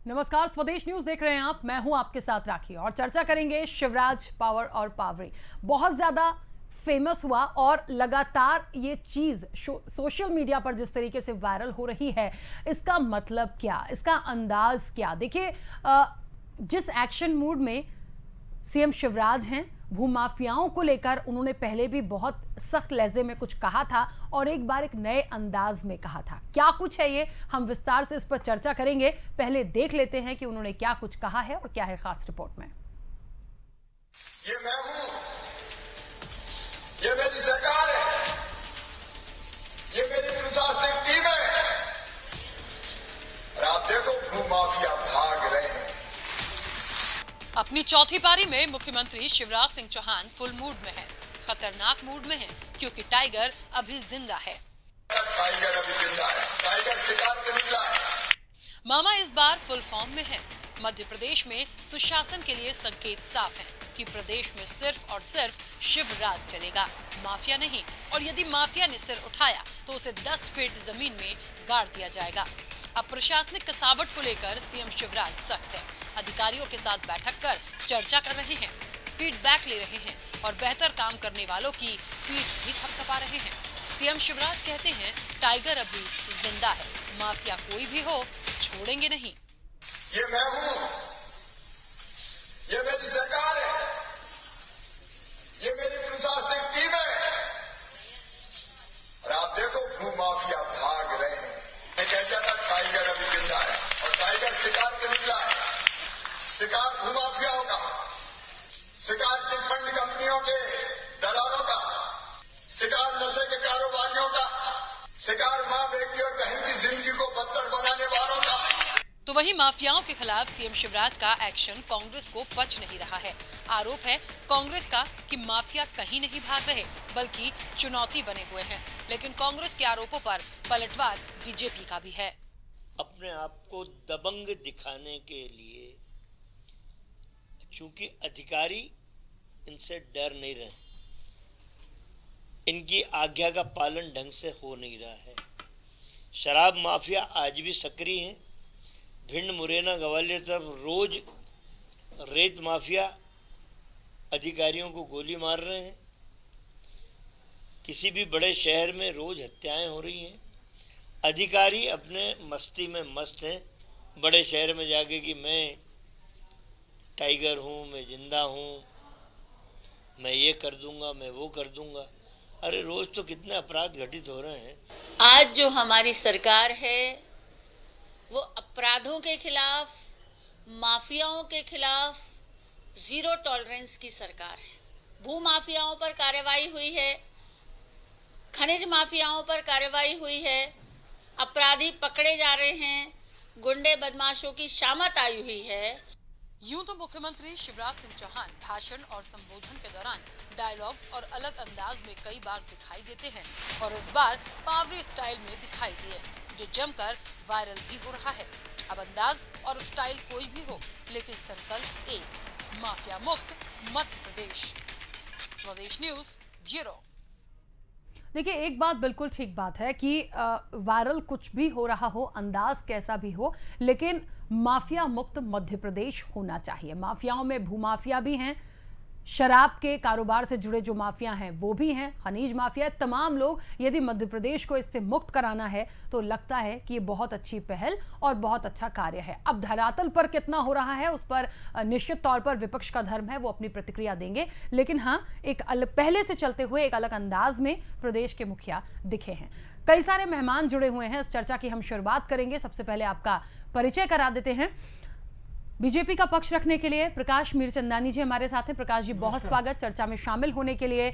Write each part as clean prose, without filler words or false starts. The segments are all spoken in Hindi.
नमस्कार, स्वदेश न्यूज देख रहे हैं आप। मैं हूं आपके साथ राखी और चर्चा करेंगे शिवराज पावर और पावरी। बहुत ज्यादा फेमस हुआ और लगातार ये चीज सोशल मीडिया पर जिस तरीके से वायरल हो रही है, इसका मतलब क्या, इसका अंदाज क्या। देखिए, जिस एक्शन मूड में सीएम शिवराज हैं, भूमाफियाओं को लेकर उन्होंने पहले भी बहुत सख्त लहजे में कुछ कहा था और एक बार एक नए अंदाज में कहा था। क्या कुछ है ये, हम विस्तार से इस पर चर्चा करेंगे। पहले देख लेते हैं कि उन्होंने क्या कुछ कहा है और क्या है खास रिपोर्ट में। ये मैं हूं, ये मेरी सरकार है, ये मेरी प्रशासनिक टीम है और आप देखो भूमाफिया भाग रहे हैं। अपनी चौथी पारी में मुख्यमंत्री शिवराज सिंह चौहान फुल मूड में हैं, खतरनाक मूड में हैं, क्योंकि टाइगर अभी जिंदा है। टाइगर अभी जिंदा है, टाइगर शिकार पे निकला है। मामा इस बार फुल फॉर्म में हैं। मध्य प्रदेश में सुशासन के लिए संकेत साफ हैं कि प्रदेश में सिर्फ और सिर्फ शिवराज चलेगा, माफिया नहीं। और यदि माफिया ने सिर उठाया तो उसे 10 फीट जमीन में गाड़ दिया जाएगा। अब प्रशासनिक कसावट को लेकर सीएम शिवराज सख्त है। अधिकारियों के साथ बैठक कर चर्चा कर रहे हैं, फीडबैक ले रहे हैं और बेहतर काम करने वालों की पीठ भी थपथपा रहे हैं। सीएम शिवराज कहते हैं टाइगर अभी जिंदा है, माफिया कोई भी हो छोड़ेंगे नहीं। ये मैं हूं, ये मेरी सरकार है, ये मेरी प्रशासनिक टीम है और आप देखो भूमाफिया भाग रहे हैं। मैं कहता था टाइगर अभी जिंदा है और टाइगर शिकार पे निकला है। शिकार भूमाफियाओं का, शिकार चिट फंड कंपनियों के दलालों का, शिकार नशे के कारोबारियों का, शिकार मां बेटी और बहन की जिंदगी को बदतर बनाने वालों का। तो वहीं माफियाओं के खिलाफ सीएम शिवराज का एक्शन कांग्रेस को पच नहीं रहा है। आरोप है कांग्रेस का कि माफिया कहीं नहीं भाग रहे बल्कि चुनौती बने हुए हैं। लेकिन कांग्रेस के आरोपों पर पलटवार बीजेपी का भी है। अपने आप को दबंग दिखाने के लिए, क्योंकि अधिकारी इनसे डर नहीं रहे, इनकी आज्ञा का पालन ढंग से हो नहीं रहा है। शराब माफिया आज भी सक्रिय हैं। भिंड, मुरैना, ग्वालियर तरफ रोज रेत माफिया अधिकारियों को गोली मार रहे हैं। किसी भी बड़े शहर में रोज हत्याएं हो रही हैं। अधिकारी अपने मस्ती में मस्त हैं, बड़े शहर में जाके कि मैं टाइगर हूँ, मैं जिंदा हूँ, मैं ये कर दूंगा, मैं वो कर दूंगा। अरे रोज तो कितने अपराध घटित हो रहे हैं। आज जो हमारी सरकार है वो अपराधों के खिलाफ, माफियाओं के खिलाफ जीरो टॉलरेंस की सरकार है। भू माफियाओं पर कार्रवाई हुई है, खनिज माफियाओं पर कार्रवाई हुई है, अपराधी पकड़े जा रहे हैं, गुंडे बदमाशों की शामत आई हुई है। यूं तो मुख्यमंत्री शिवराज सिंह चौहान भाषण और संबोधन के दौरान डायलॉग्स और अलग अंदाज में कई बार दिखाई देते हैं और इस बार पावरी स्टाइल में दिखाई दिए, जो जमकर वायरल भी हो रहा है। अब अंदाज और स्टाइल कोई भी हो, लेकिन संकल्प एक, माफिया मुक्त मध्य प्रदेश। स्वदेश न्यूज ब्यूरो। देखिए, एक बात बिल्कुल ठीक बात है कि वायरल कुछ भी हो रहा हो, अंदाज कैसा भी हो, लेकिन माफिया मुक्त मध्य प्रदेश होना चाहिए। माफियाओं में भूमाफिया भी हैं, शराब के कारोबार से जुड़े जो माफिया हैं वो भी हैं, खनिज माफिया, तमाम लोग। यदि मध्य प्रदेश को इससे मुक्त कराना है तो लगता है कि ये बहुत अच्छी पहल और बहुत अच्छा कार्य है। अब धरातल पर कितना हो रहा है उस पर निश्चित तौर पर विपक्ष का धर्म है, वो अपनी प्रतिक्रिया देंगे। लेकिन हाँ, एक पहले से चलते हुए एक अलग अंदाज में प्रदेश के मुखिया दिखे हैं। कई सारे मेहमान जुड़े हुए हैं। इस चर्चा की हम शुरुआत करेंगे। सबसे पहले आपका परिचय करा देते हैं। बीजेपी का पक्ष रखने के लिए प्रकाश मीरचंदानी जी हमारे साथ हैं। प्रकाश जी, बहुत स्वागत। चर्चा में शामिल होने के लिए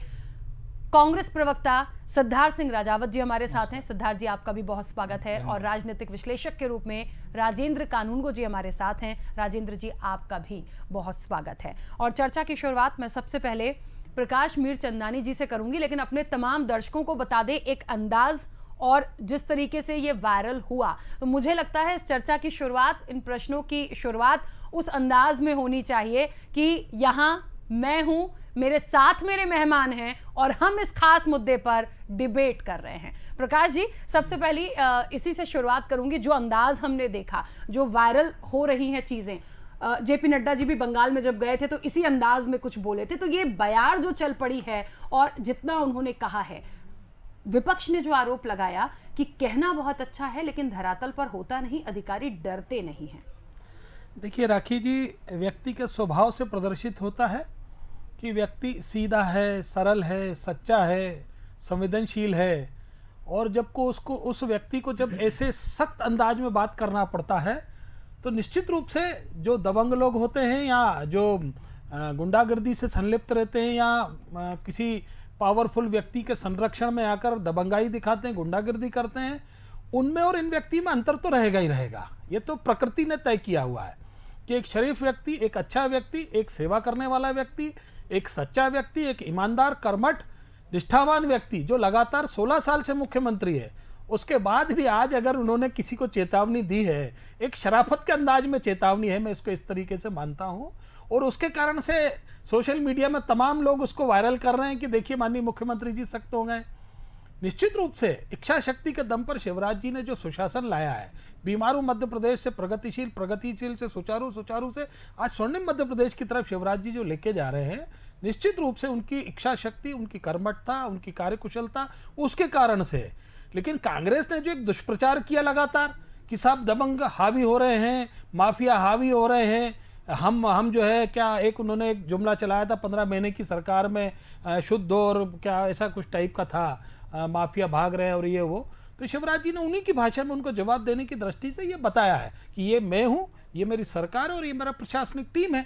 कांग्रेस प्रवक्ता सिद्धार्थ सिंह राजावत जी हमारे साथ हैं। सिद्धार्थ जी, आपका भी बहुत स्वागत है। और राजनीतिक विश्लेषक के रूप में राजेंद्र कानूनगो जी हमारे साथ हैं। राजेंद्र जी, आपका भी बहुत स्वागत है। और चर्चा की शुरुआत मैं सबसे पहले प्रकाश मीरचंदानी जी से करूंगी, लेकिन अपने तमाम दर्शकों को बता दें एक अंदाज और जिस तरीके से ये वायरल हुआ, तो मुझे लगता है इस चर्चा की शुरुआत, इन प्रश्नों की शुरुआत उस अंदाज में होनी चाहिए कि यहाँ मैं हूँ, मेरे साथ मेरे मेहमान हैं और हम इस खास मुद्दे पर डिबेट कर रहे हैं। प्रकाश जी, सबसे पहली इसी से शुरुआत करूंगी। जो अंदाज हमने देखा, जो वायरल हो रही हैं चीजें, जेपी नड्डा जी भी बंगाल में जब गए थे तो इसी अंदाज में कुछ बोले थे, तो ये बयार जो चल पड़ी है और जितना उन्होंने कहा है, विपक्ष ने जो आरोप लगाया कि कहना बहुत अच्छा है लेकिन धरातल पर होता नहीं, अधिकारी डरते नहीं हैं। देखिए राखी जी, व्यक्ति के स्वभाव से प्रदर्शित होता है कि व्यक्ति सीधा है, सरल है, सच्चा है, संवेदनशील है, और जब को उसको उस व्यक्ति को जब ऐसे सख्त अंदाज में बात करना पड़ता है तो निश्चित रूप से जो दबंग लोग होते हैं या जो गुंडागर्दी से संलिप्त रहते हैं या किसी पावरफुल व्यक्ति के संरक्षण में आकर दबंगाई दिखाते हैं, गुंडागर्दी करते हैं, उनमें और इन व्यक्ति में अंतर तो रहेगा ही रहेगा। ये तो प्रकृति ने तय किया हुआ है कि एक शरीफ व्यक्ति, एक अच्छा व्यक्ति, एक सेवा करने वाला व्यक्ति, एक सच्चा व्यक्ति, एक ईमानदार, कर्मठ, निष्ठावान व्यक्ति जो लगातार 16 साल से मुख्यमंत्री है, उसके बाद भी आज अगर उन्होंने किसी को चेतावनी दी है, एक शराफत के अंदाज में चेतावनी है, मैं इसको इस तरीके से मानता हूँ, और उसके कारण से सोशल मीडिया में तमाम लोग उसको वायरल कर रहे हैं कि देखिए माननीय मुख्यमंत्री जी सख्त हो गए। निश्चित रूप से इच्छा शक्ति के दम पर शिवराज जी ने जो सुशासन लाया है, बीमारू मध्य प्रदेश से प्रगतिशील से सुचारू से आज स्वर्णिम मध्य प्रदेश की तरफ शिवराज जी जो लेके जा रहे हैं, निश्चित रूप से उनकी इच्छा शक्ति, उनकी कर्मठता, उनकी कार्यकुशलता उसके कारण से। लेकिन कांग्रेस ने जो एक दुष्प्रचार किया लगातार कि साहब दबंग हावी हो रहे हैं, माफिया हावी हो रहे हैं, हम जो है क्या, एक उन्होंने एक जुमला चलाया था 15 महीने की सरकार में शुद्ध और क्या ऐसा कुछ टाइप का था, माफिया भाग रहे हैं और ये वो, तो शिवराज जी ने उन्हीं की भाषा में उनको जवाब देने की दृष्टि से ये बताया है कि ये मैं हूँ, ये मेरी सरकार है और ये मेरा प्रशासनिक टीम है।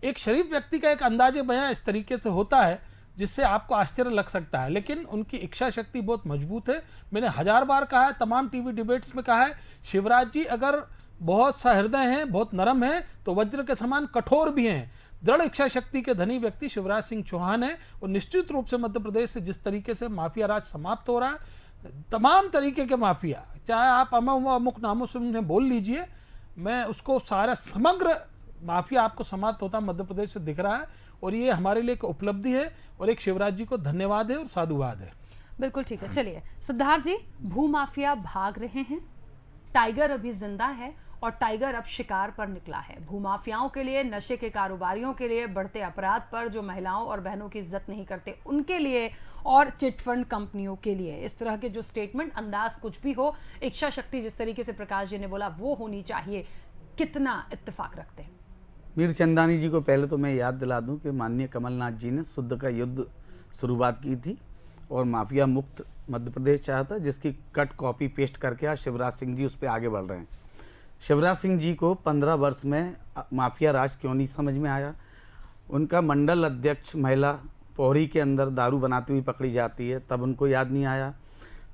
एक शरीफ व्यक्ति का एक अंदाजे बयां इस तरीके से होता है जिससे आपको आश्चर्य लग सकता है, लेकिन उनकी इच्छा शक्ति बहुत मजबूत है। मैंने 1000 बार कहा है, तमाम टीवी डिबेट्स में कहा है, शिवराज जी अगर बहुत सहृदय हैं, बहुत नरम हैं, तो वज्र के समान कठोर भी हैं। दृढ़ इच्छा शक्ति के धनी व्यक्ति शिवराज सिंह चौहान है, और निश्चित रूप से मध्य प्रदेश से जिस तरीके से माफिया राज समाप्त हो रहा है, तमाम तरीके के माफिया, चाहे आप अमुक नामों से मुझे बोल लीजिए, मैं उसको सारा समग्र माफिया आपको समाप्त होता मध्य प्रदेश से दिख रहा है, और ये हमारे लिए एक उपलब्धि है और एक शिवराज जी को धन्यवाद है और साधुवाद है। बिल्कुल ठीक है। चलिए सिद्धार्थ जी, भूमाफिया भाग रहे हैं, टाइगर अभी जिंदा है और टाइगर अब शिकार पर निकला है। भूमाफियाओं के लिए, नशे के कारोबारियों के लिए, बढ़ते अपराध पर, जो महिलाओं और बहनों की इज्जत नहीं करते उनके लिए, और चिटफंड कंपनियों के लिए। इस तरह के जो स्टेटमेंट, अंदाज कुछ भी हो, इच्छा शक्ति जिस तरीके से प्रकाश जी ने बोला वो होनी चाहिए। कितना इत्तेफाक रखते हैं? मीरचंदानी जी को पहले तो मैं याद दिला दूं कि माननीय कमलनाथ जी ने शुद्ध का युद्ध शुरुआत की थी और माफिया मुक्त मध्य प्रदेश चाहता, जिसकी कट कॉपी पेस्ट करके आज शिवराज सिंह जी उस पर आगे बढ़ रहे हैं। शिवराज सिंह जी को 15 वर्ष में माफिया राज क्यों नहीं समझ में आया? उनका मंडल अध्यक्ष महिला पोहरी के अंदर दारू बनाती हुई पकड़ी जाती है, तब उनको याद नहीं आया।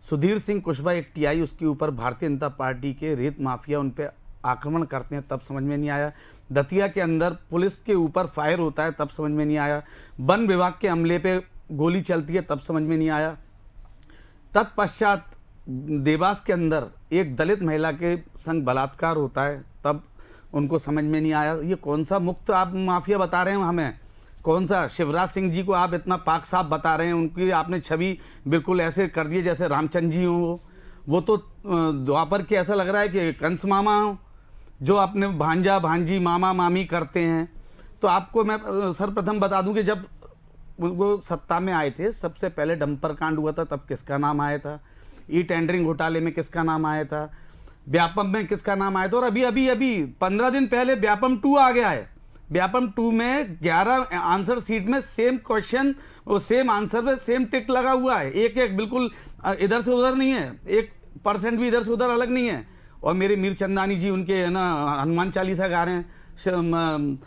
सुधीर सिंह कुशवाहा एक टीआई, उसके ऊपर भारतीय जनता पार्टी के रेत माफिया उन पर आक्रमण करते हैं, तब समझ में नहीं आया। दतिया के अंदर पुलिस के ऊपर फायर होता है, तब समझ में नहीं आया। वन विभाग के अमले पे गोली चलती है, तब समझ में नहीं आया। तत्पश्चात देवास के अंदर एक दलित महिला के संग बलात्कार होता है, तब उनको समझ में नहीं आया। ये कौन सा मुक्त आप माफिया बता रहे हैं हमें? कौन सा? शिवराज सिंह जी को आप इतना पाक साफ बता रहे हैं, उनकी आपने छवि बिल्कुल ऐसे कर दी जैसे रामचंद्र जी हों। वो तो द्वापर के ऐसा लग रहा है कि कंस मामा हो, जो अपने भांजा भांजी मामा मामी करते हैं। तो आपको मैं सर्वप्रथम बता दूं कि जब वो सत्ता में आए थे, सबसे पहले डंपर कांड हुआ था, तब किसका नाम आया था? ई टेंडरिंग घोटाले में किसका नाम आया था? व्यापम में किसका नाम आया था? और अभी 15 दिन पहले व्यापम 2 आ गया है। व्यापम 2 में 11 आंसर सीट में सेम क्वेश्चन और सेम आंसर पे सेम टिक लगा हुआ है, एक बिल्कुल इधर से उधर नहीं है, 1% भी इधर से उधर अलग नहीं है। और मेरे मीरचंदानी जी उनके ना हनुमान चालीसा गा रहे हैं,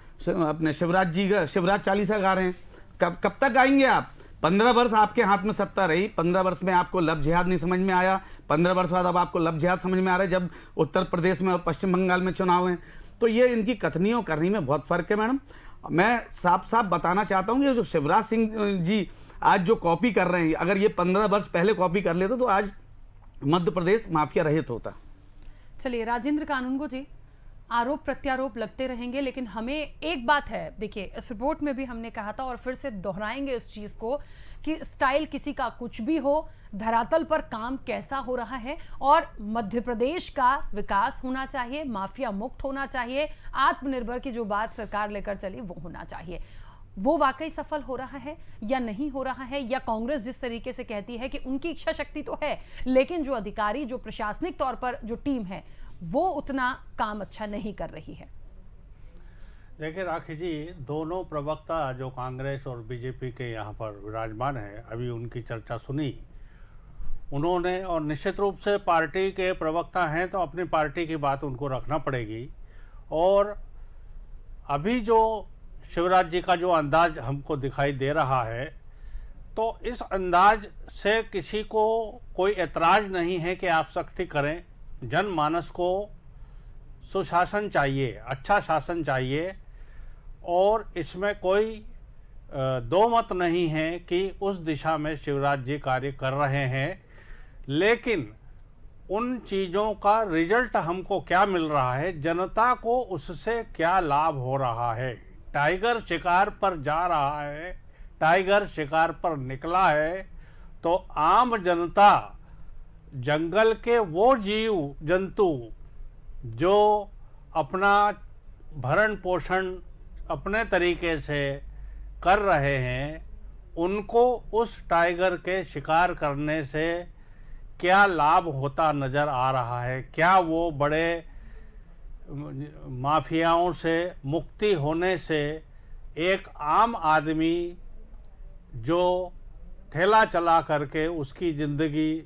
अपने शिवराज जी का शिवराज चालीसा गा रहे हैं। कब तक गाएंगे आप? 15 वर्ष आपके हाथ में सत्ता रही, 15 वर्ष में आपको लब जिहाद नहीं समझ में आया, 15 वर्ष बाद अब आपको लब जिहाद समझ में आ रहा है जब उत्तर प्रदेश में और पश्चिम बंगाल में चुनाव हैं। तो ये इनकी कथनियों करनी में बहुत फ़र्क है मैडम। मैं साफ साफ बताना चाहता हूँ कि जो शिवराज सिंह जी आज जो कॉपी कर रहे हैं, अगर ये 15 वर्ष पहले कॉपी कर लेते तो आज मध्य प्रदेश माफिया रहित होता। चलिए राजेंद्र कानूनगो जी, आरोप प्रत्यारोप लगते रहेंगे, लेकिन हमें एक बात है, देखिए इस रिपोर्ट में भी हमने कहा था और फिर से दोहराएंगे इस चीज को कि स्टाइल किसी का कुछ भी हो, धरातल पर काम कैसा हो रहा है और मध्य प्रदेश का विकास होना चाहिए, माफिया मुक्त होना चाहिए, आत्मनिर्भर की जो बात सरकार लेकर चली वो होना चाहिए। वो वाकई सफल हो रहा है या नहीं हो रहा है, या कांग्रेस जिस तरीके से कहती है कि उनकी इच्छा शक्ति तो है लेकिन जो अधिकारी, जो प्रशासनिक तौर पर जो टीम है वो उतना काम अच्छा नहीं कर रही है। देखिए राखी जी, दोनों प्रवक्ता जो कांग्रेस और बीजेपी के यहाँ पर विराजमान हैं, अभी उनकी चर्चा सुनी उन्होंने, और निश्चित रूप से पार्टी के प्रवक्ता हैं तो अपनी पार्टी की बात उनको रखना पड़ेगी। और अभी जो शिवराज जी का जो अंदाज हमको दिखाई दे रहा है, तो इस अंदाज से किसी को कोई एतराज़ नहीं है कि आप सख्ती करें। जनमानस को सुशासन चाहिए, अच्छा शासन चाहिए, और इसमें कोई दो मत नहीं है कि उस दिशा में शिवराज जी कार्य कर रहे हैं। लेकिन उन चीज़ों का रिजल्ट हमको क्या मिल रहा है, जनता को उससे क्या लाभ हो रहा है। टाइगर शिकार पर जा रहा है, टाइगर शिकार पर निकला है, तो आम जनता, जंगल के वो जीव जंतु जो अपना भरण पोषण अपने तरीके से कर रहे हैं, उनको उस टाइगर के शिकार करने से क्या लाभ होता नज़र आ रहा है। क्या वो बड़े माफियाओं से मुक्ति होने से एक आम आदमी जो ठेला चला करके उसकी ज़िंदगी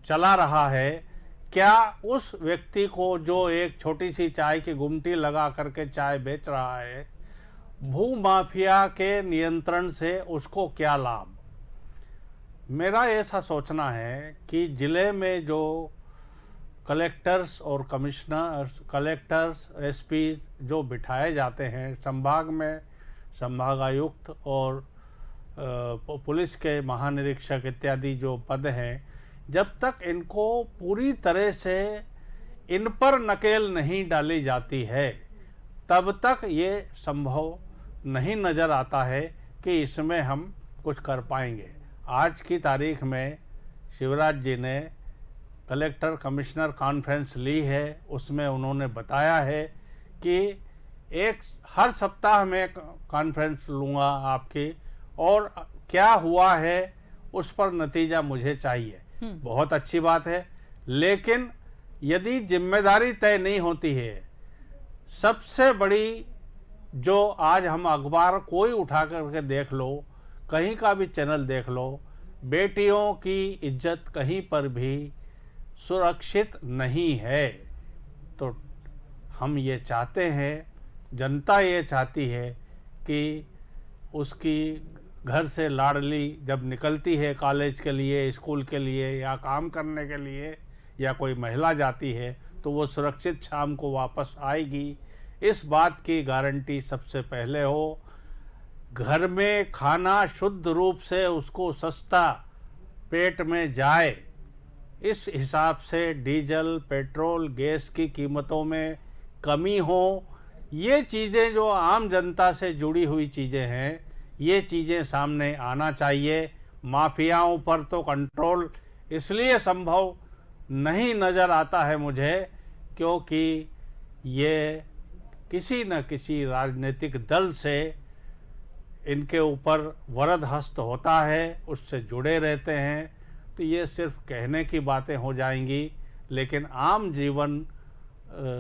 चला रहा है, क्या उस व्यक्ति को जो एक छोटी सी चाय की गुमटी लगा करके चाय बेच रहा है, भू माफिया के नियंत्रण से उसको क्या लाभ। मेरा ऐसा सोचना है कि ज़िले में जो कलेक्टर्स और कमिश्नर्स, कलेक्टर्स, एसपी जो बिठाए जाते हैं, संभाग में संभागायुक्त और पुलिस के महानिरीक्षक इत्यादि जो पद हैं, जब तक इनको पूरी तरह से इन पर नकेल नहीं डाली जाती है, तब तक ये संभव नहीं नज़र आता है कि इसमें हम कुछ कर पाएंगे। आज की तारीख में शिवराज जी ने कलेक्टर कमिश्नर कॉन्फ्रेंस ली है, उसमें उन्होंने बताया है कि हर सप्ताह में कॉन्फ्रेंस लूँगा आपकी, और क्या हुआ है उस पर नतीजा मुझे चाहिए। बहुत अच्छी बात है, लेकिन यदि जिम्मेदारी तय नहीं होती है, सबसे बड़ी जो आज हम अखबार कोई उठा करके देख लो, कहीं का भी चैनल देख लो, बेटियों की इज्जत कहीं पर भी सुरक्षित नहीं है। तो हम ये चाहते हैं, जनता ये चाहती है कि उसकी घर से लाडली जब निकलती है कॉलेज के लिए, स्कूल के लिए या काम करने के लिए, या कोई महिला जाती है, तो वो सुरक्षित शाम को वापस आएगी। इस बात की गारंटी सबसे पहले हो। घर में खाना शुद्ध रूप से उसको सस्ता पेट में जाए, इस हिसाब से डीजल, पेट्रोल, गैस की कीमतों में कमी हो। ये चीज़ें जो आम जनता से जुड़ी हुई चीज़ें हैं, ये चीज़ें सामने आना चाहिए। माफियाओं पर तो कंट्रोल इसलिए संभव नहीं नज़र आता है मुझे, क्योंकि ये किसी न किसी राजनीतिक दल से इनके ऊपर वरद हस्त होता है, उससे जुड़े रहते हैं। तो ये सिर्फ कहने की बातें हो जाएंगी, लेकिन आम जीवन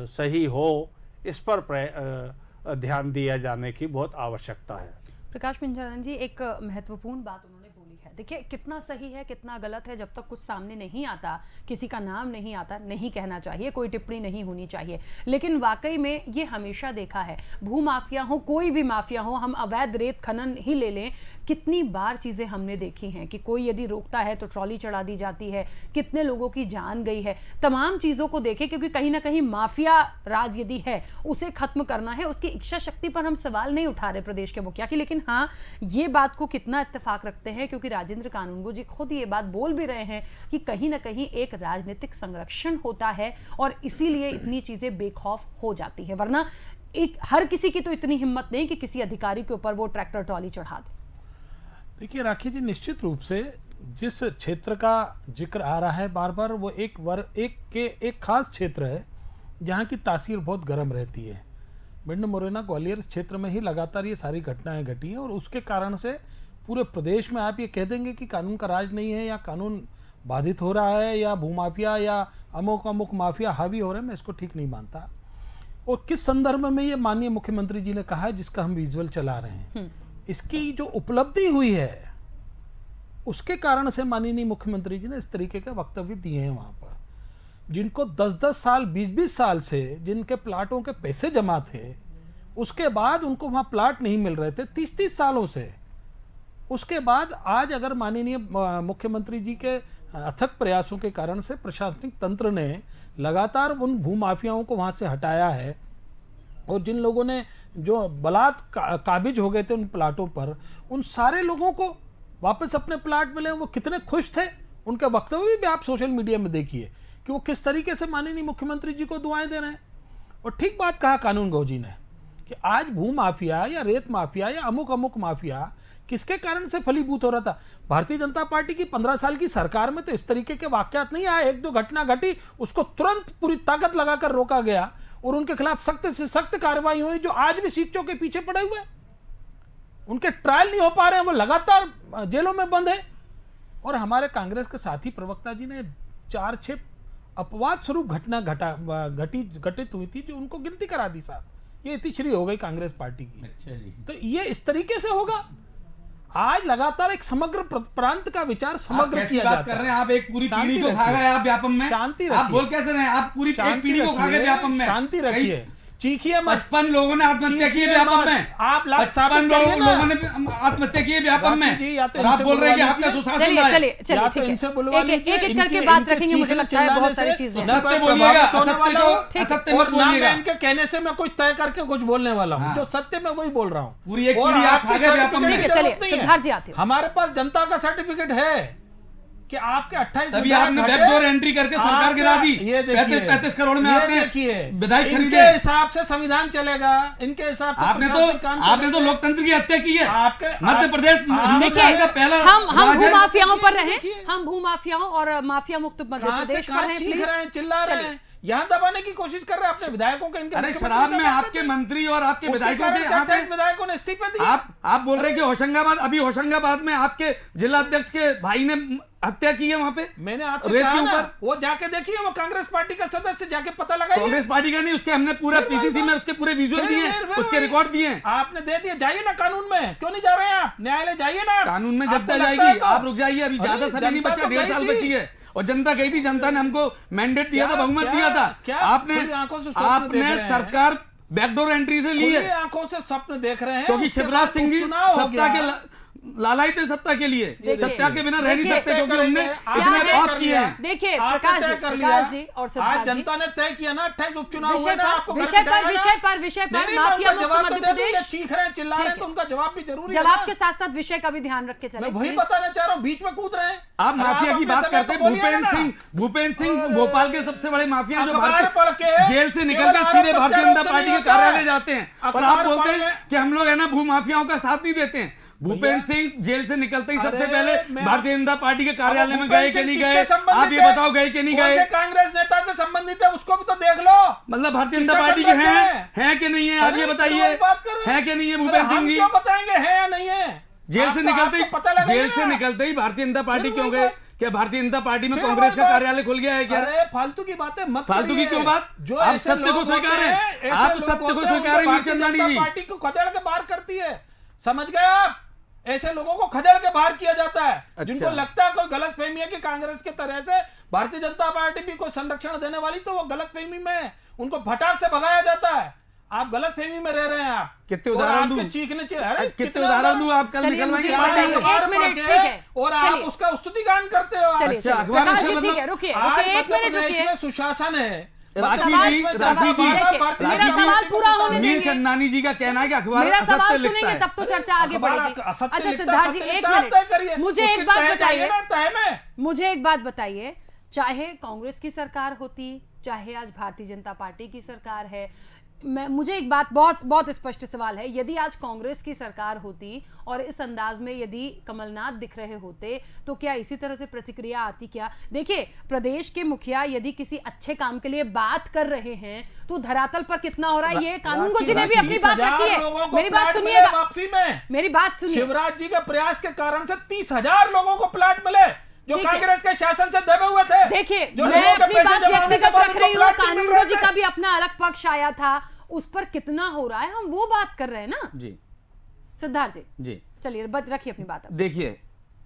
सही हो, इस पर ध्यान दिया जाने की बहुत आवश्यकता है। प्रकाश पिंजरानी जी, एक महत्वपूर्ण बात उन्होंने बोली है। देखिए, कितना सही है कितना गलत है, जब तक कुछ सामने नहीं आता, किसी का नाम नहीं आता, नहीं कहना चाहिए, कोई टिप्पणी नहीं होनी चाहिए। लेकिन वाकई में ये हमेशा देखा है, भू माफिया हो, कोई भी माफिया हो, हम अवैध रेत खनन ही ले लें, कितनी बार चीज़ें हमने देखी हैं कि कोई यदि रोकता है तो ट्रॉली चढ़ा दी जाती है, कितने लोगों की जान गई है। तमाम चीज़ों को देखें, क्योंकि कहीं ना कहीं माफिया राज यदि है, उसे खत्म करना है। उसकी इच्छा शक्ति पर हम सवाल नहीं उठा रहे प्रदेश के मुखिया की, लेकिन हाँ, ये बात को कितना इत्तेफाक रखते हैं, क्योंकि राजेंद्र कानूनगो जी खुद ये बात बोल भी रहे हैं कि कहीं ना कहीं एक राजनीतिक संरक्षण होता है और इसीलिए इतनी चीजें बेखौफ हो जाती है, वरना एक हर किसी की तो इतनी हिम्मत नहीं कि किसी अधिकारी के ऊपर वो ट्रैक्टर ट्रॉली चढ़ा दे। देखिए राखी जी, निश्चित रूप से जिस क्षेत्र का जिक्र आ रहा है बार बार, वो एक खास क्षेत्र है जहाँ की तासीर बहुत गर्म रहती है। भिंड, मुरैना, ग्वालियर क्षेत्र में ही लगातार ये सारी घटनाएं घटी हैं और उसके कारण से पूरे प्रदेश में आप ये कह देंगे कि कानून का राज नहीं है या कानून बाधित हो रहा है या भूमाफिया या अमुक माफिया हावी हो रहे हैं, मैं इसको ठीक नहीं मानता। और किस संदर्भ में ये माननीय मुख्यमंत्री जी ने कहा है, जिसका हम विजुअल चला रहे हैं, इसकी जो उपलब्धि हुई है उसके कारण से माननीय मुख्यमंत्री जी ने इस तरीके के वक्तव्य दिए हैं। वहां पर जिनको 10-10 साल 20-20 साल से जिनके प्लाटों के पैसे जमा थे, उसके बाद उनको वहां प्लाट नहीं मिल रहे थे 30-30 सालों से, उसके बाद आज अगर माननीय मुख्यमंत्री जी के अथक प्रयासों के कारण से प्रशासनिक तंत्र ने लगातार उन भूमाफियाओं को वहां से हटाया है और जिन लोगों ने जो बलात् काबिज हो गए थे उन प्लाटों पर, उन सारे लोगों को वापस अपने प्लाट मिले, वो कितने खुश थे। उनके वक्तव्य भी आप सोशल मीडिया में देखिए कि वो किस तरीके से माननीय मुख्यमंत्री जी को दुआएं दे रहे हैं। और ठीक बात कहा कानूनगो जी ने कि आज भू माफिया या रेत माफिया या अमुक माफिया किसके कारण से फलीभूत हो रहा था। भारतीय जनता पार्टी की 15 साल की सरकार में तो इस तरीके के वाकयात नहीं आए। 1-2 घटना घटी, उसको तुरंत पूरी ताकत लगाकर रोका गया और उनके खिलाफ सख्त से सख्त कार्रवाई हुई, जो आज भी सीटों के पीछे पड़े हुए, उनके ट्रायल नहीं हो पा रहे हैं, वो लगातार जेलों में बंद है। और हमारे कांग्रेस के साथी प्रवक्ता जी ने 4-6 अपवाद स्वरूप घटना घटित हुई थी जो उनको गिनती करा दी। साहब ये इतिश्री हो गई कांग्रेस पार्टी की। अच्छा जी। तो ये इस तरीके से होगा। आज लगातार एक समग्र प्रांत का विचार समग्र किया जाता है। कर रहे हैं आप, एक पूरी पीढ़ी को खा गए आप व्यापम में। शांति रखिए। आप बोल कैसे रहे हैं? आप पूरी एक पीढ़ी को खा गए व्यापम में। शांति रखिए, चीखिए मत। 55 लोगों ने आत्महत्या की है व्यापम में। आप 55 लोगों ने आत्महत्या की है व्यापम में और आप बोल रहे हैं कि आपका सुशासन है। चलिए ठीक है, एक करके बात रखेंगे। मुझे लगता है बहुत सारी चीजें सत्य बोलिएगा, असत्य मत बोलिएगा। इनके कहने से मैं कुछ तय करके कुछ बोलने वाला हूँ, जो सत्य मैं वही बोल रहा हूँ। पूरी एक पीढ़ी आप खा गए व्यापम में। चलिए सिद्धार्थ जी आते हैं। हमारे पास जनता का सर्टिफिकेट है कि आपके 28 तभी आपने बैकडोर एंट्री करके सरकार गिरा दी। ये देखिए 35 करोड़ में आपने विधायक खरीदे। इनके हिसाब से संविधान चलेगा, इनके हिसाब से आपने तो लोकतंत्र की हत्या की है। आपके मध्य प्रदेश हिंदुस्तान का पहला हम भूमाफियाओं पर रहे, हम भूमाफियाओं और माफिया मुक्त मध्य प्रदेश पर हैं। प्लीज चिल्ला रहे हैं, यहाँ दबाने की कोशिश कर रहे हैं अपने विधायकों के। इनके अरे शराब में आपके मंत्री और आपके विधायकों के विधायकों ने इस्तीफे दिए। आप बोल रहे हैं कि होशंगाबाद में आपके जिला अध्यक्ष के भाई ने हत्या की है वहां पे। मैंने आपसे कहा ना, वो जाके देखिए, वो कांग्रेस पार्टी का सदस्य, जाके पता लगाइए। कांग्रेस पार्टी का नहीं, उसके हमने पूरा पीसीसी में उसके पूरे विजुअल दिए, उसके रिकॉर्ड दिए। आपने दे दिए, जाइए ना कानून में, क्यों नहीं जा रहे हैं आप? न्यायालय जाइए ना। कानून में जब तक जाएगी, आप रुक जाइए, अभी ज्यादा समय नहीं बचा, 1.5 साल बची है। और जनता गई थी, जनता ने हमको मैंडेट दिया था, बहुमत दिया था। आपने सरकार बैकडोर एंट्री से ली है। आंखों से स्वप्न देख रहे हैं, क्योंकि शिवराज सिंह जी सत्ता के लालाई थे, सत्ता के लिए, सत्ता के बिना रह नहीं सकते, क्योंकि उनने इतने पाप किए हैं। देखिए प्रकाश जी और आज जनता ने तय किया ना, 28 उपचुनाव हुए ना, आपको विषय पर माफिया मुक्त मध्य प्रदेश चीख रहे हैं, चिल्ला रहे हैं, तो उनका जवाब भी जरूरी है। जवाब के साथ साथ विषय का भी ध्यान रख के चलें। मैं वही बताना चाह रहा हूँ, बीच में कूद रहे हैं। आप माफिया की बात करते हैं। भूपेंद्र सिंह भोपाल के सबसे बड़े माफिया, जो जेल से निकलकर सीधे भारतीय जनता पार्टी के कार्यालय जाते हैं, और आप बोलते हैं कि हम लोग है ना भू माफियाओं का साथ नहीं देते हैं। भूपेंद्र सिंह जेल से निकलते ही सबसे पहले भारतीय जनता पार्टी के कार्यालय में गए कि नहीं गए? आप ये बताओ, गए कि नहीं गए? कांग्रेस नेता से संबंधित है, उसको भी तो देख लो। मतलब भारतीय जनता पार्टी के हैं कि नहीं है? आप ये बताइए, है कि नहीं है भूपेंद्र सिंह जी? बताएंगे है या नहीं है? जेल से निकलते ही भारतीय जनता पार्टी क्यों गए? क्या भारतीय जनता पार्टी में कांग्रेस का कार्यालय खुल गया है क्या? अरे फालतू की बातें मत, फालतू की क्यों बात? आप सत्य को स्वीकारें, आप सत्य को स्वीकारें मीरचंदानी जी। पार्टी को खदेड़ के बाहर करती है, समझ गए आप? ऐसे लोगों को खदेड़ के बाहर किया जाता है। अच्छा। जिनको लगता है कोई गलत फहमी है कि कांग्रेस के तरह से भारतीय जनता पार्टी भी कोई संरक्षण देने वाली, तो वो गलत फहमी में उनको फटाक से भगाया जाता है। आप गलत फहमी में रह रहे हैं। आप कितने उदाहरण दूं? चीखने कितने उदाहरण दूं? आप कल निकलवाएंगे और आप उसका स्तुतिगान करते हो। अच्छा, अखबार में रुकिए, सुशासन है। मेरा सवाल पूरा होने होने मीर देंगे। चंदानी जी का कहना है कि अखबार मेरा असत्य सवाल लिखता सुनेंगे है। तब तो चर्चा आगे अखबार बढ़ेगी। असत्य अच्छा लिखता, सिद्धार्थ जी सत्य एक लिखता, आप तय करिए। मिनट, मुझे उसकी एक बात तय बताइए, चाहिए ना, तय में। मुझे एक बात बताइए, चाहे कांग्रेस की सरकार होती, चाहे आज भारतीय जनता पार्टी की सरकार है, मुझे एक बात बहुत बहुत स्पष्ट सवाल है, यदि आज कांग्रेस की सरकार होती और इस अंदाज में यदि कमलनाथ दिख रहे होते तो क्या इसी तरह से प्रतिक्रिया आती? क्या देखिए, प्रदेश के मुखिया यदि किसी अच्छे काम के लिए बात कर रहे हैं तो धरातल पर कितना हो रहा है ये कानूनगो जी ने भी अपनी बात रखी है। मेरी बात सुनिएगा, वापसी में मेरी बात सुनिए। शिवराज जी के प्रयास के कारण से 30,000 लोगों को प्लाट मिले जो ठीक है। कांग्रेस के शासन से दबे हुए थे। देखिए, जो मैं लोगों के अपनी पैसे बात जमा होने के व्यक्तिगत बाद रख उनको रही हूँ, प्लाट नहीं मिल कानूनगो रहे जी थे। का भी अपना अलग पक्ष आया था, उस पर कितना हो रहा है हम वो बात कर रहे हैं ना। जी सिद्धार्थ जी जी चलिए रखिए अपनी बात अब। देखिए,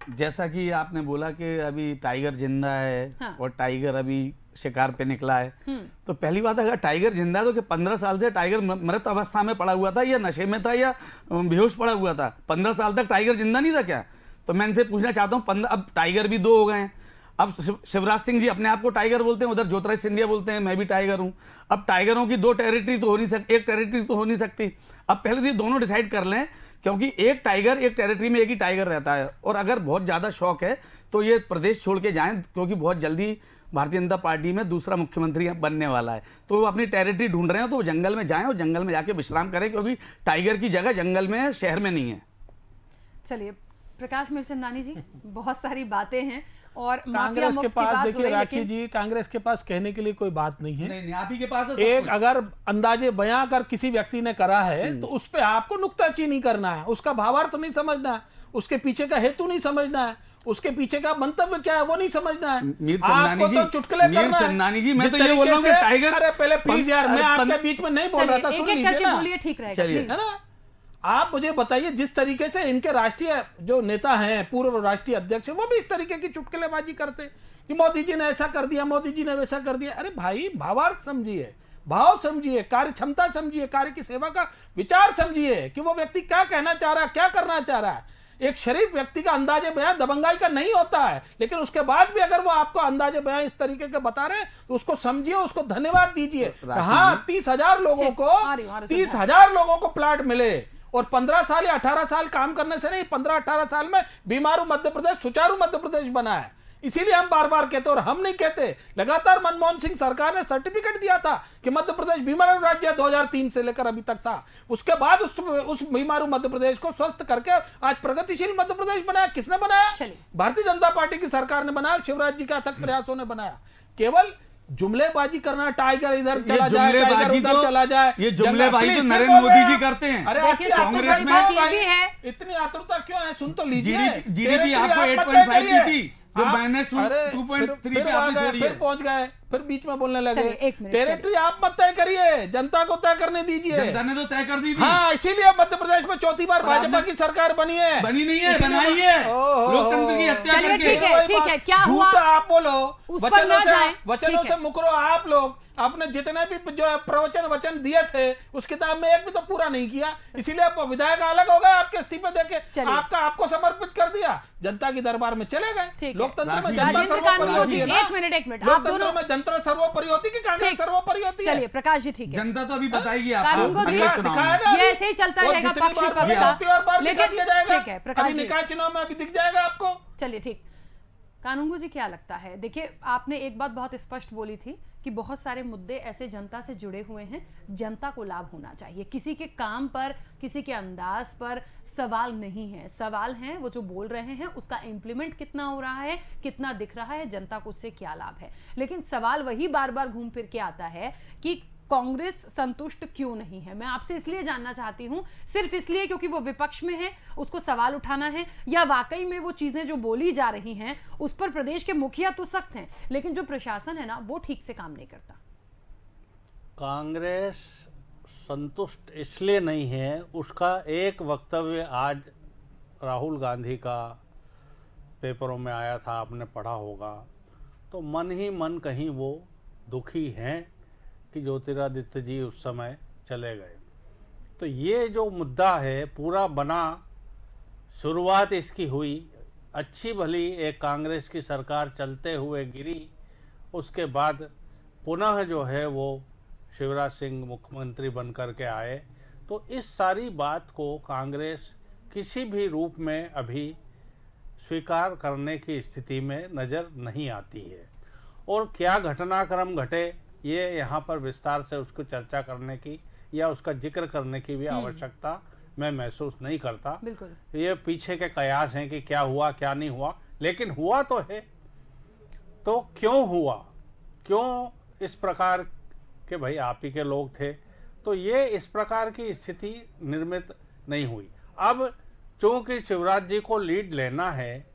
जैसा कि आपने बोला कि अभी टाइगर जिंदा है हाँ। और टाइगर अभी शिकार पे निकला है, हम्म। तो पहली बात, अगर टाइगर जिंदा है तो कि 15 साल से टाइगर मृत अवस्था में पड़ा हुआ था या नशे में था या बेहोश पड़ा हुआ था? 15 साल तक टाइगर जिंदा नहीं था क्या? तो मैं इनसे पूछना चाहता हूँ, अब टाइगर भी 2 हो गए हैं। अब शिवराज सिंह जी अपने आप को टाइगर बोलते हैं, उधर ज्योतिराज सिंधिया बोलते हैं मैं भी टाइगर हूं। अब टाइगरों की 2 टेरिटरी तो हो नहीं सकती, एक टेरिटरी तो हो नहीं सकती। अब पहले तो ये दोनों डिसाइड कर लें, क्योंकि एक टाइगर एक टेरिटरी में एक ही टाइगर रहता है। और अगर बहुत ज़्यादा शौक है तो ये प्रदेश छोड़ के जाएं, क्योंकि बहुत जल्दी भारतीय जनता पार्टी में दूसरा मुख्यमंत्री बनने वाला है। तो वो अपनी टेरिटरी ढूंढ रहे हैं, तो वो जंगल में जाएं और जंगल में जाके विश्राम करें, क्योंकि टाइगर की जगह जंगल में है, शहर में नहीं है। चलिए प्रकाश मिरचंदानी जी, बहुत सारी बातें हैं और माफिया कांग्रेस के मुक्त की पास बात हो देखिए रही है, राखी लेकिन जी, कांग्रेस के पास कहने के लिए कोई बात नहीं है। नहीं, आप ही के पास है सब एक कुछ। अगर अंदाजे बयां अगर किसी व्यक्ति ने करा है तो उस पे आपको नुक्ताचीनी करना है, उसका भावार्थ नहीं समझना है, उसके पीछे का हेतु नहीं समझना है, उसके पीछे का मंतव्य क्या है वो नहीं समझना है। मीर चंदानी आपको जी, तो चुटकुले मीर करना है। चंदानी जी, मैं जिस तो ये बोल रहा हूं कि तरीके से- टाइगर- अरे पहले प्लीज यार, मैं अरे आपके बीच में नहीं बोल रहा था, चलिए सुन एक एक लीजिए करके ना। बोलिए, ठीक रहेगा चलिए। प्लीज। है ना, आप मुझे बताइए, जिस तरीके से इनके राष्ट्रीय जो नेता हैं, पूर्व राष्ट्रीय अध्यक्ष हैं, वो भी इस तरीके की चुटकुलेबाजी करते कि मोदी जी ने ऐसा कर दिया, मोदी जी ने वैसा कर दिया। अरे भाई, भावार्थ समझिए, भाव समझिए, कार्य क्षमता समझिए, कार्य की सेवा का विचार समझिए कि वो व्यक्ति क्या कहना चाह रहा है, क्या करना चाह रहा है। एक शरीफ व्यक्ति का अंदाजे बयां दबंगाई का नहीं होता है, लेकिन उसके बाद भी अगर वो आपको अंदाजे बयां इस तरीके के बता रहे हैं तो उसको समझिए, उसको धन्यवाद दीजिए। हाँ, 30,000 लोगों को, आ रही हूं, 30,000 लोगों को प्लाट मिले और 15 साल या 18 साल काम करने से नहीं, 15-18 साल में बीमारू मध्य प्रदेश, सुचारू मध्य प्रदेश बना है। इसीलिए हम बार बार कहते, और हम नहीं कहते, लगातार मनमोहन सिंह सरकार ने सर्टिफिकेट दिया था कि मध्य प्रदेश बीमारू राज्य 2003 से लेकर अभी तक था। उसके बाद उस बीमारू मध्य प्रदेश को स्वस्थ करके आज प्रगतिशील मध्य प्रदेश बनाया। किसने बनाया? चलिए। भारतीय जनता पार्टी की सरकार ने बनाया, शिवराज जी के अथक प्रयासों ने बनाया। केवल जुमलेबाजी करना, टाइगर इधर चला जाए, टाइगर जुमलेबाजी उधर तो- चला जाए, ये जंगल- जुमलेबाजी प्लीज, तो फिर नरेंद्र बोल मोदी रहे जी हैं। करते हैं। अरे देखिए, आपकी सबसे कांग्रेस बड़ी में बात ये भाई, भी है, इतनी आतुरता क्यों है? सुन तो लीजिए। जीडीपी आपको टेरिटरी आप 8.5 मत तय की थी, जो आप- माइनस अरे, 2.3 फिर पे आ आपने गए, छोड़ी फिर है। पहुंच गए, फिर बीच में बोलने लगे। चलिए, एक मिनट, टेरिटरी आप मत तय करिए, जनता को तय करने दीजिए। जनता ने तो तय कर दी थी। हाँ, इसीलिए मध्य प्रदेश में चौथी बार पर भाजपा आपने- की सरकार बनी है। बनी नहीं है, इसीलिए- बनाई है। ओहो। लोकतंत्र की हत्या चलिए, करके। ठीक है, ठीक है, क्या हुआ? झूठ आप बोलो, उस पर ना जाएं, वचनों ठीक से है। मुकरो आप लोग। आपने जितने भी जो प्रवचन वचन दिए थे उस किताब में एक भी तो पूरा नहीं किया, इसीलिए आप विधायक अलग हो गए, आपके इस्तीफे देके चलिए। आपको समर्पित कर दिया, जनता की दरबार में चले गए। ठीक है। लोकतंत्र में राजीव जनता राजेंद्र सर्वोपरि कानूनगो होती जी, है ना। एक मिनट, आप लोकतंत्र दोनों में जनता सर्वोपरि होती है कि कांग्रेस ठीक। सर्वोपरि होती है? चलिए प्रकाश जी, ठीक है, जनता तो अभी बताएगी कानूनगो आपको जी, अगले चुनाव दिखाया में। ना अभी। ये ऐसे ही चलता और रहेगा, जितनी पक्ष बार विपक्ष बात का। होती है और बार दिखा लेकिन दिया जाएगा। ठीक है, प्रकाश अभी जी। निकाय चुनाव में अभी दिख जाएगा आपको। चलिए ठीक। कानूनगो जी, क्या लगता है? देखिए, आपने एक बात बहुत स्पष्ट बोली थी कि बहुत सारे मुद्दे ऐसे जनता से जुड़े हुए हैं, जनता को लाभ होना चाहिए, किसी के काम पर, किसी के अंदाज पर सवाल नहीं है। सवाल हैं वो जो बोल रहे हैं उसका इम्प्लीमेंट कितना हो रहा है, कितना दिख रहा है, जनता को उससे क्या लाभ है। लेकिन सवाल वही बार बार घूम फिर के आता है कि कांग्रेस संतुष्ट क्यों नहीं है। मैं आपसे इसलिए जानना चाहती हूं, सिर्फ इसलिए क्योंकि वो विपक्ष में है, उसको सवाल उठाना है, या वाकई में वो चीजें जो बोली जा रही हैं उस पर प्रदेश के मुखिया तो सख्त हैं, लेकिन जो प्रशासन है ना वो ठीक से काम नहीं करता। कांग्रेस संतुष्ट इसलिए नहीं है, उसका एक वक्तव्य आज राहुल गांधी का पेपरों में आया था, आपने पढ़ा होगा, तो मन ही मन कहीं वो दुखी हैं कि ज्योतिरादित्य जी उस समय चले गए। तो ये जो मुद्दा है पूरा बना, शुरुआत इसकी हुई, अच्छी भली एक कांग्रेस की सरकार चलते हुए गिरी, उसके बाद पुनः जो है वो शिवराज सिंह मुख्यमंत्री बनकर के आए, तो इस सारी बात को कांग्रेस किसी भी रूप में अभी स्वीकार करने की स्थिति में नज़र नहीं आती है। और क्या घटनाक्रम घटे, ये यहाँ पर विस्तार से उसको चर्चा करने की या उसका जिक्र करने की भी आवश्यकता मैं महसूस नहीं करता। बिल्कुल। ये पीछे के कयास हैं कि क्या हुआ क्या नहीं हुआ, लेकिन हुआ तो है। तो क्यों हुआ, क्यों इस प्रकार के, भाई आप ही के लोग थे, तो ये इस प्रकार की स्थिति निर्मित नहीं हुई। अब चूंकि शिवराज जी को लीड लेना है,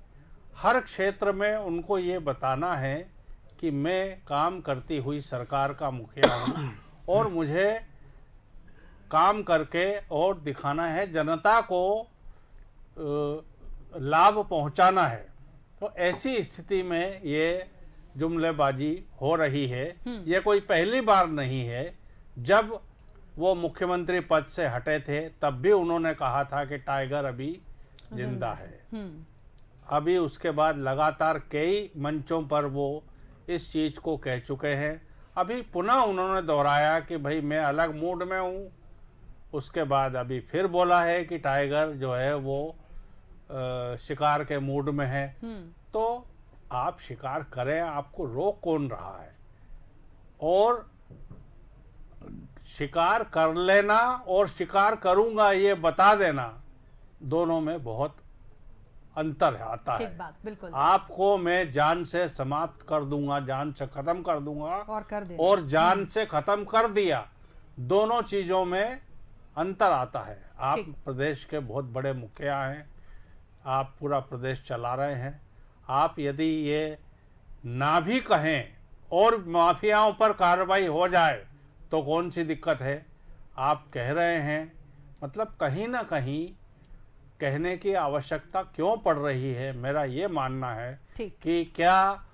हर क्षेत्र में उनको ये बताना है कि मैं काम करती हुई सरकार का मुखिया हूँ और मुझे काम करके और दिखाना है, जनता को लाभ पहुंचाना है। तो ऐसी स्थिति में ये जुमलेबाजी हो रही है। ये कोई पहली बार नहीं है। जब वो मुख्यमंत्री पद से हटे थे तब भी उन्होंने कहा था कि टाइगर अभी जिंदा है। अभी उसके बाद लगातार कई मंचों पर वो इस चीज़ को कह चुके हैं। अभी पुनः उन्होंने दोहराया कि भाई मैं अलग मूड में हूँ। उसके बाद अभी फिर बोला है कि टाइगर जो है वो शिकार के मूड में है। तो आप शिकार करें, आपको रोक कौन रहा है? और शिकार कर लेना और शिकार करूंगा ये बता देना, दोनों में बहुत अंतर आता है। बात, बिल्कुल। आपको मैं जान से समाप्त कर दूंगा, जान से खत्म कर दूंगा और जान से खत्म कर दिया, दोनों चीजों में अंतर आता है। आप प्रदेश के बहुत बड़े मुखिया हैं, आप पूरा प्रदेश चला रहे हैं। आप यदि ये ना भी कहें और माफियाओं पर कार्रवाई हो जाए तो कौन सी दिक्कत है? आप कह रहे हैं, मतलब कहीं ना कहीं कहने की आवश्यकता क्यों पड़ रही है? मेरा ये मानना है कि क्या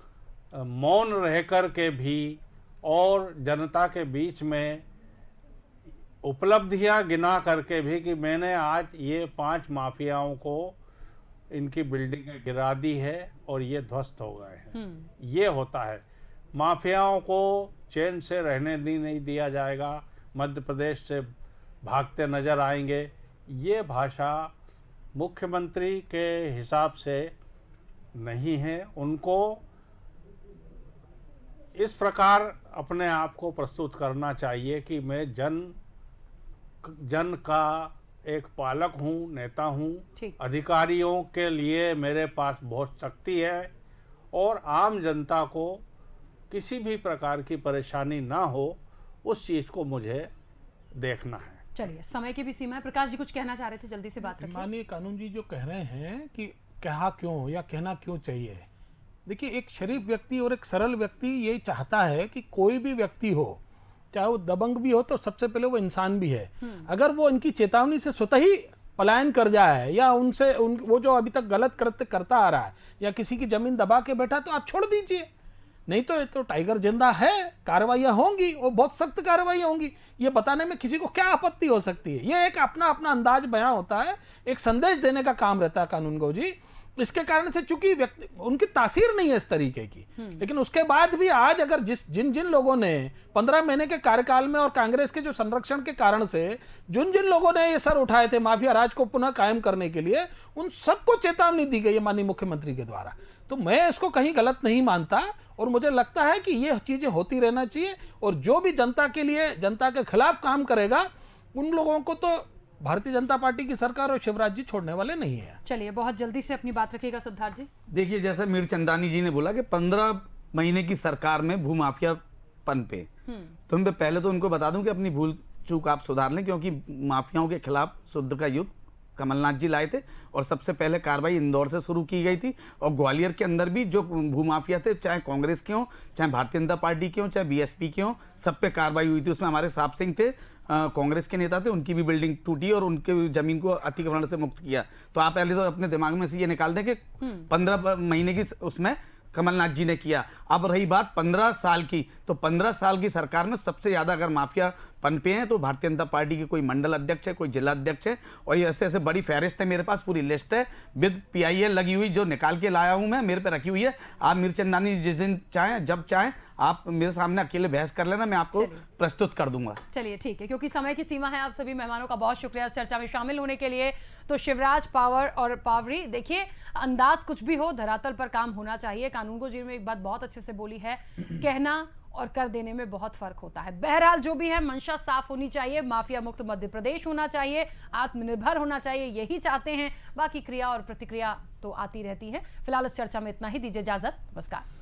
मौन रह कर के भी और जनता के बीच में उपलब्धियां गिना करके भी कि मैंने आज ये 5 माफियाओं को इनकी बिल्डिंगें गिरा दी है और ये ध्वस्त हो गए हैं, ये होता है। माफियाओं को चैन से रहने नहीं दिया जाएगा, मध्य प्रदेश से भागते नजर आएंगे, ये भाषा मुख्यमंत्री के हिसाब से नहीं है। उनको इस प्रकार अपने आप को प्रस्तुत करना चाहिए कि मैं जन का एक पालक हूँ, नेता हूँ, अधिकारियों के लिए मेरे पास बहुत शक्ति है और आम जनता को किसी भी प्रकार की परेशानी ना हो, उस चीज़ को मुझे देखना है। चलिए, समय की भी सीमा है। प्रकाश जी कुछ कहना चाह रहे थे, जल्दी से बात रखिए। माननीय कानून जी जो कह रहे हैं कि कहा क्यों या कहना क्यों चाहिए, देखिए एक शरीफ व्यक्ति और एक सरल व्यक्ति यही चाहता है कि कोई भी व्यक्ति हो, चाहे वो दबंग भी हो, तो सबसे पहले वो इंसान भी है। अगर वो इनकी चेतावनी से स्वतः ही पलायन कर जाए या उनसे वो जो अभी तक गलत कृत्य करता आ रहा है या किसी की जमीन दबा के बैठा, तो आप छोड़ दीजिए। नहीं तो टाइगर जिंदा है, कार्रवाइयाँ होंगी और बहुत सख्त कार्रवाइयाँ होंगी, ये बताने में किसी को क्या आपत्ति हो सकती है? ये एक अपना अपना अंदाज बयां होता है, एक संदेश देने का काम रहता है कानून गो जी। इसके कारण से चूंकि व्यक्ति उनकी तासीर नहीं है इस तरीके की, लेकिन उसके बाद भी आज अगर जिन लोगों ने 15 महीने के कार्यकाल में और कांग्रेस के जो संरक्षण के कारण से जिन लोगों ने ये सर उठाए थे माफिया राज को पुनः कायम करने के लिए, उन सबको चेतावनी दी गई है माननीय मुख्यमंत्री के द्वारा। तो मैं इसको कहीं गलत नहीं मानता और मुझे लगता है कि ये चीजें होती रहना चाहिए और जो भी जनता के लिए, जनता के खिलाफ काम करेगा, उन लोगों को तो भारतीय जनता पार्टी की सरकार और शिवराज जी छोड़ने वाले नहीं है। चलिए, बहुत जल्दी से अपनी बात रखिएगा सिद्धार्थ जी। देखिए, जैसे मीरचंदानी जी ने बोला कि 15 महीने की सरकार में भूमाफिया पन पे, तो मैं पहले तो उनको बता दूं कि अपनी भूल चूक आप सुधार लें, क्योंकि माफियाओं के खिलाफ शुद्ध का युद्ध कमलनाथ जी लाए थे और सबसे पहले कार्रवाई इंदौर से शुरू की गई थी और ग्वालियर के अंदर भी जो भूमाफिया थे, चाहे कांग्रेस के हों, चाहे भारतीय जनता पार्टी के हों, चाहे बीएसपी के हों, सब पे कार्रवाई हुई थी। उसमें हमारे साहब सिंह थे, कांग्रेस के नेता थे, उनकी भी बिल्डिंग टूटी और उनके जमीन को अतिक्रमण से मुक्त किया। तो आप पहले तो अपने दिमाग में से ये निकाल दें कि 15 महीने की उसमें कमलनाथ जी ने किया। अब रही बात 15 साल की, तो 15 साल की सरकार में सबसे ज़्यादा अगर माफिया पनपे हैं तो भारतीय जनता पार्टी के कोई मंडल अध्यक्ष है, कोई जिला अध्यक्ष है, और ये ऐसे ऐसे बड़ी फहरिस्त है, मेरे पास पूरी लिस्ट है विद PIL लगी हुई, जो निकाल के लाया हूँ मैं, मेरे पे रखी हुई है। आप मीरचंदानी जिस दिन चाहें, जब चाहें, आप मेरे सामने अकेले बहस कर लेना, मैं आपको प्रस्तुत कर दूंगा। चलिए ठीक है, क्योंकि समय की सीमा है। आप सभी मेहमानों का बहुत शुक्रिया इस चर्चा में शामिल होने के लिए। तो शिवराज, पावर और पावरी, देखिए अंदाज कुछ भी हो, धरातल पर काम होना चाहिए। कानूनगो जी ने एक बात बहुत अच्छे से बोली है, कहना और कर देने में बहुत फर्क होता है। बहरहाल जो भी है, मंशा साफ होनी चाहिए, माफिया मुक्त मध्य प्रदेश होना चाहिए, आत्मनिर्भर होना चाहिए, यही चाहते हैं। बाकी क्रिया और प्रतिक्रिया तो आती रहती है। फिलहाल इस चर्चा में इतना ही, दीजिए इजाजत, नमस्कार।